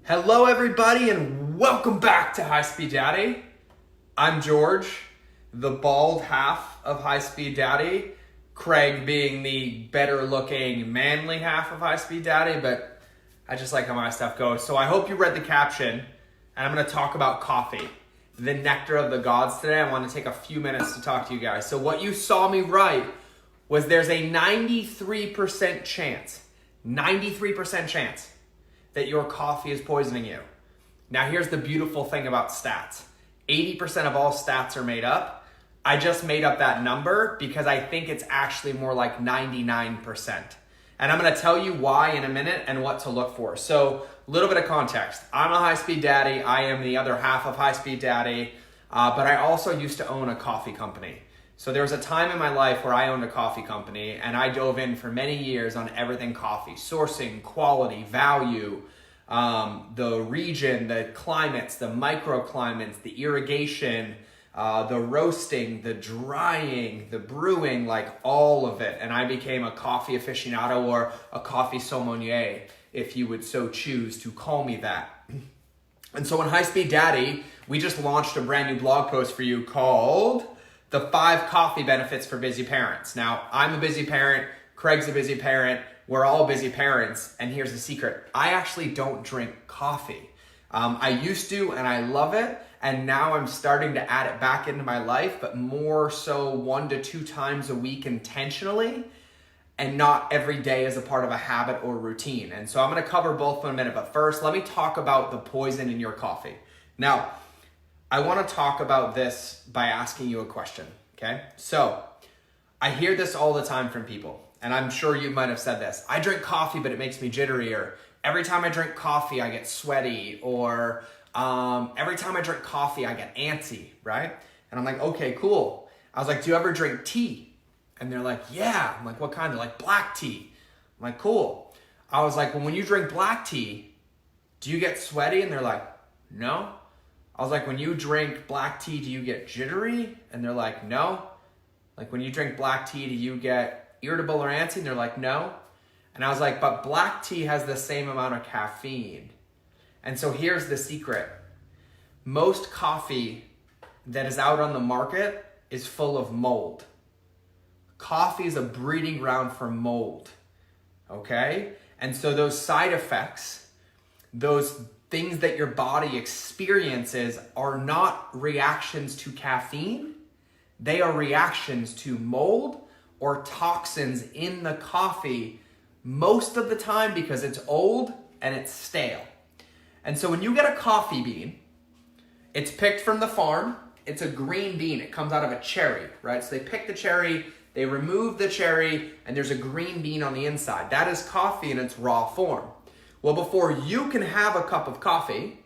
Hello everybody and welcome back to HighSpeedDaddy. I'm George, the bald half of HighSpeedDaddy, Craig being the better looking manly half of HighSpeedDaddy, but I just like how my stuff goes. So I hope you read the caption, and I'm going to talk about coffee, the nectar of the gods today. I want to take a few minutes to talk to you guys. So what you saw me write was there's a 93% chance that your coffee is poisoning you. Now here's the beautiful thing about stats. 80% of all stats are made up. I just made up that number because I think it's actually more like 99%. And I'm gonna tell you why in a minute and what to look for. So a little bit of context. I'm a HighSpeedDaddy. I am the other half of HighSpeedDaddy, but I also used to own a coffee company. So there was a time in my life where I owned a coffee company and I dove in for many years on everything coffee, sourcing, quality, value, the region, the climates, the microclimates, the irrigation, the roasting, the drying, the brewing, like all of it. And I became a coffee aficionado or a coffee sommelier, if you would so choose to call me that. And so in HighSpeedDaddy, we just launched a brand new blog post for you called The 5 Coffee Benefits for Busy Parents. Now, I'm a busy parent, Craig's a busy parent, we're all busy parents, and here's the secret. I actually don't drink coffee. I used to, and I love it, and now I'm starting to add it back into my life, but more so 1 to 2 times a week intentionally, and not every day as a part of a habit or routine. And so I'm gonna cover both in a minute, but first, let me talk about the poison in your coffee. Now, I want to talk about this by asking you a question, okay? So, I hear this all the time from people, and I'm sure you might have said this. I drink coffee, but it makes me jittery, or every time I drink coffee, I get sweaty, or every time I drink coffee, I get antsy, right? And I'm like, okay, cool. I was like, do you ever drink tea? And they're like, yeah. I'm like, what kind? They're like, black tea. I'm like, cool. I was like, well, when you drink black tea, do you get sweaty? And they're like, no. I was like, when you drink black tea, do you get jittery? And they're like, no. Like, when you drink black tea, do you get irritable or antsy? And they're like, no. And I was like, but black tea has the same amount of caffeine. And so here's the secret. Most coffee that is out on the market is full of mold. Coffee is a breeding ground for mold, okay? And so those side effects, those things that your body experiences are not reactions to caffeine. They are reactions to mold or toxins in the coffee most of the time because it's old and it's stale. And so when you get a coffee bean, it's picked from the farm. It's a green bean. It comes out of a cherry, right? So they pick the cherry, they remove the cherry, and there's a green bean on the inside. That is coffee in its raw form. Well, before you can have a cup of coffee,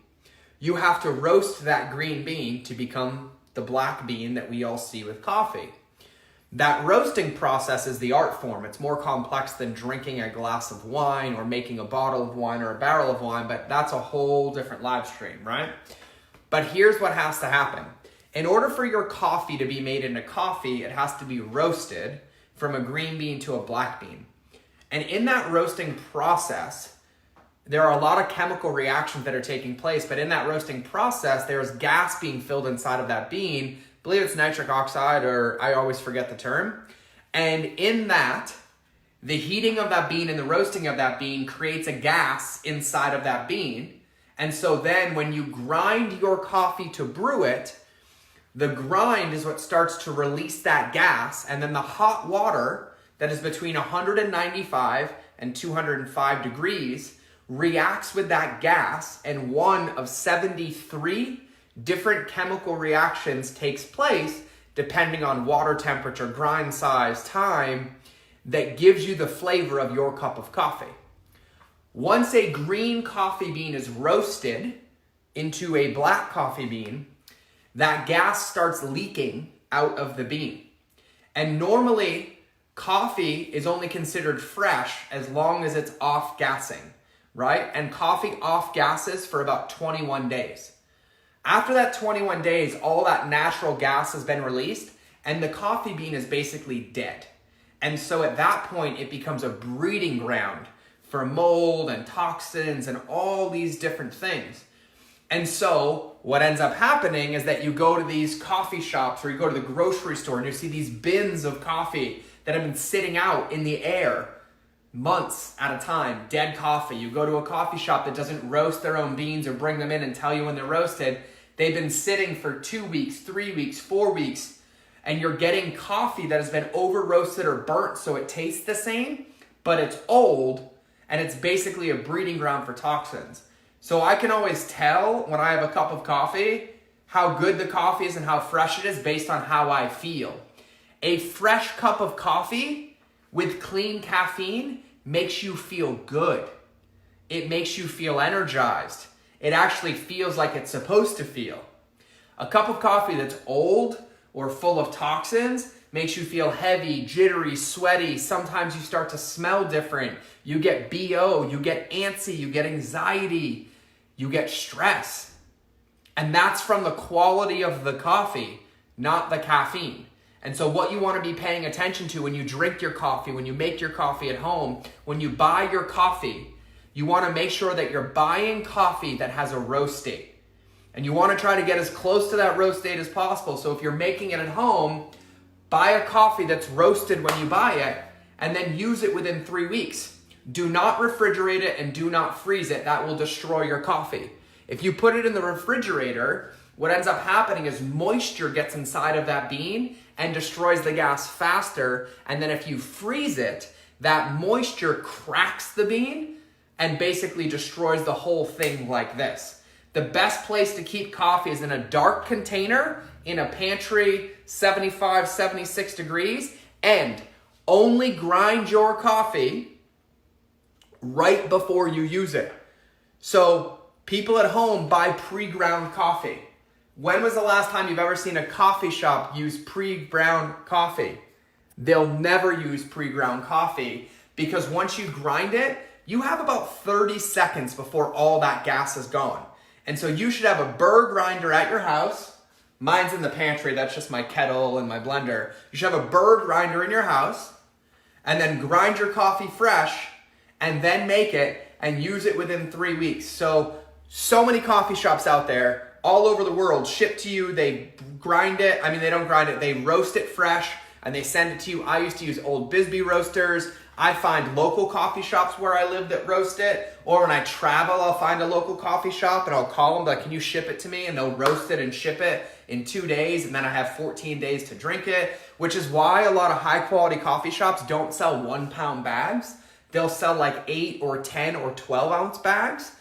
you have to roast that green bean to become the black bean that we all see with coffee. That roasting process is the art form. It's more complex than drinking a glass of wine or making a bottle of wine or a barrel of wine, but that's a whole different live stream, right? But here's what has to happen. In order for your coffee to be made into coffee, it has to be roasted from a green bean to a black bean. And in that roasting process, there are a lot of chemical reactions that are taking place, but in that roasting process, there's gas being filled inside of that bean. I believe it's nitric oxide, or I always forget the term. And in that, the heating of that bean and the roasting of that bean creates a gas inside of that bean. And so then when you grind your coffee to brew it, the grind is what starts to release that gas, and then the hot water that is between 195 and 205 degrees reacts with that gas, and one of 73 different chemical reactions takes place depending on water temperature, grind size, time, that gives you the flavor of your cup of coffee. Once a green coffee bean is roasted into a black coffee bean, that gas starts leaking out of the bean. And normally, coffee is only considered fresh as long as it's off gassing, right? And coffee off gases for about 21 days. After that 21 days, all that natural gas has been released and the coffee bean is basically dead. And so at that point, it becomes a breeding ground for mold and toxins and all these different things. And so what ends up happening is that you go to these coffee shops or you go to the grocery store and you see these bins of coffee that have been sitting out in the air months at a time, dead coffee. You go to a coffee shop that doesn't roast their own beans or bring them in and tell you when they're roasted. They've been sitting for 2 weeks, 3 weeks, 4 weeks, and you're getting coffee that has been over roasted or burnt so it tastes the same, but it's old and it's basically a breeding ground for toxins. So I can always tell when I have a cup of coffee how good the coffee is and how fresh it is based on how I feel. A fresh cup of coffee with clean caffeine makes you feel good. It makes you feel energized. It actually feels like it's supposed to feel. A cup of coffee that's old or full of toxins makes you feel heavy, jittery, sweaty. Sometimes you start to smell different. You get BO, you get antsy, you get anxiety, you get stress. And that's from the quality of the coffee, not the caffeine. And so what you want to be paying attention to when you drink your coffee, when you make your coffee at home, when you buy your coffee, you want to make sure that you're buying coffee that has a roast date. And you want to try to get as close to that roast date as possible. So if you're making it at home, buy a coffee that's roasted when you buy it and then use it within 3 weeks. Do not refrigerate it and do not freeze it. That will destroy your coffee. If you put it in the refrigerator, what ends up happening is moisture gets inside of that bean and destroys the gas faster. And then if you freeze it, that moisture cracks the bean and basically destroys the whole thing like this. The best place to keep coffee is in a dark container, in a pantry, 75, 76 degrees, and only grind your coffee right before you use it. So people at home buy pre-ground coffee. When was the last time you've ever seen a coffee shop use pre-ground coffee? They'll never use pre-ground coffee because once you grind it, you have about 30 seconds before all that gas is gone. And so you should have a burr grinder at your house. Mine's in the pantry, that's just my kettle and my blender. You should have a burr grinder in your house and then grind your coffee fresh and then make it and use it within 3 weeks. So many coffee shops out there all over the world ship to you, they grind it. I mean, they don't grind it, they roast it fresh and they send it to you. I used to use old Bisbee roasters. I find local coffee shops where I live that roast it. Or when I travel, I'll find a local coffee shop and I'll call them, like, can you ship it to me? And they'll roast it and ship it in 2 days. And then I have 14 days to drink it, which is why a lot of high quality coffee shops don't sell 1 pound bags. They'll sell like 8 or 10 or 12 ounce bags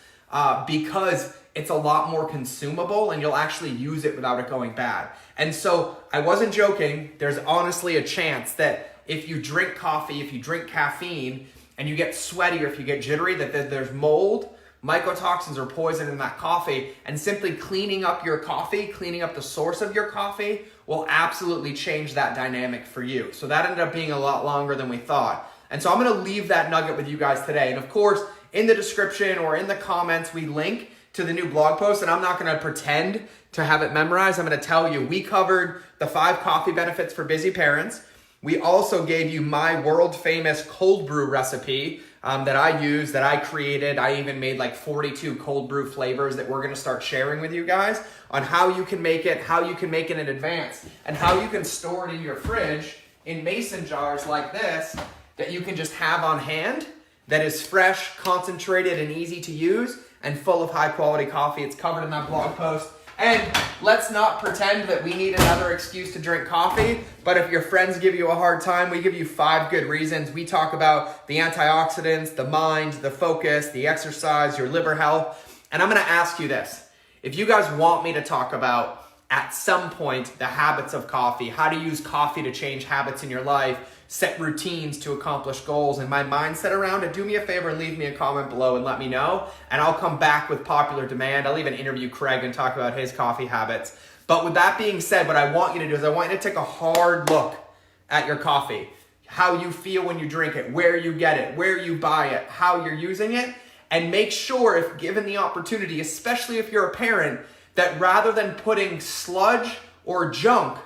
because it's a lot more consumable and you'll actually use it without it going bad. And so I wasn't joking. There's honestly a chance that if you drink coffee, if you drink caffeine and you get sweaty or if you get jittery, that there's mold, mycotoxins or poison in that coffee, and simply cleaning up your coffee, cleaning up the source of your coffee will absolutely change that dynamic for you. So that ended up being a lot longer than we thought. And so I'm going to leave that nugget with you guys today. And of course, in the description or in the comments, we link to the new blog post, and I'm not going to pretend to have it memorized. I'm going to tell you, we covered the 5 coffee benefits for busy parents. We also gave you my world famous cold brew recipe that I use, that I created. I even made like 42 cold brew flavors that we're going to start sharing with you guys on how you can make it, how you can make it in advance, and how you can store it in your fridge in mason jars like this that you can just have on hand, that is fresh, concentrated, and easy to use, and full of high quality coffee. It's covered in that blog post. And let's not pretend that we need another excuse to drink coffee, but if your friends give you a hard time, we give you 5 good reasons. We talk about the antioxidants, the mind, the focus, the exercise, your liver health. And I'm gonna ask you this. If you guys want me to talk about, at some point, the habits of coffee, how to use coffee to change habits in your life, set routines to accomplish goals, and my mindset around it, do me a favor and leave me a comment below and let me know, and I'll come back with popular demand. I'll even interview Craig and talk about his coffee habits. But with that being said, what I want you to do is I want you to take a hard look at your coffee, how you feel when you drink it, where you get it, where you buy it, how you're using it, and make sure, if given the opportunity, especially if you're a parent, that rather than putting sludge or junk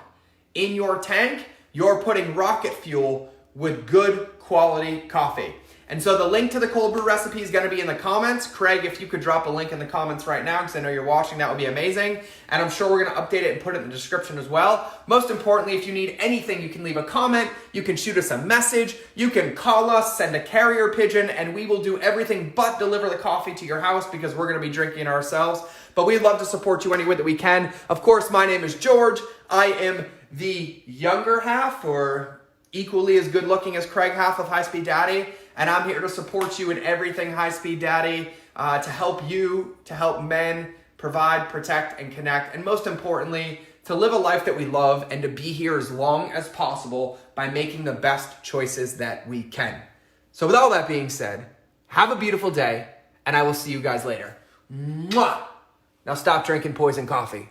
in your tank, you're putting rocket fuel with good quality coffee. And so the link to the cold brew recipe is going to be in the comments. Craig, if you could drop a link in the comments right now, because I know you're watching, that would be amazing. And I'm sure we're going to update it and put it in the description as well. Most importantly, if you need anything, you can leave a comment, you can shoot us a message, you can call us, send a carrier pigeon, and we will do everything but deliver the coffee to your house because we're going to be drinking it ourselves. But we'd love to support you any way that we can. Of course, my name is George. I am the younger half, or equally as good looking as Craig half of HighSpeedDaddy. And I'm here to support you in everything HighSpeedDaddy, to help you, to help men provide, protect, and connect. And most importantly, to live a life that we love and to be here as long as possible by making the best choices that we can. So with all that being said, have a beautiful day, and I will see you guys later. Mwah! Now stop drinking poison coffee.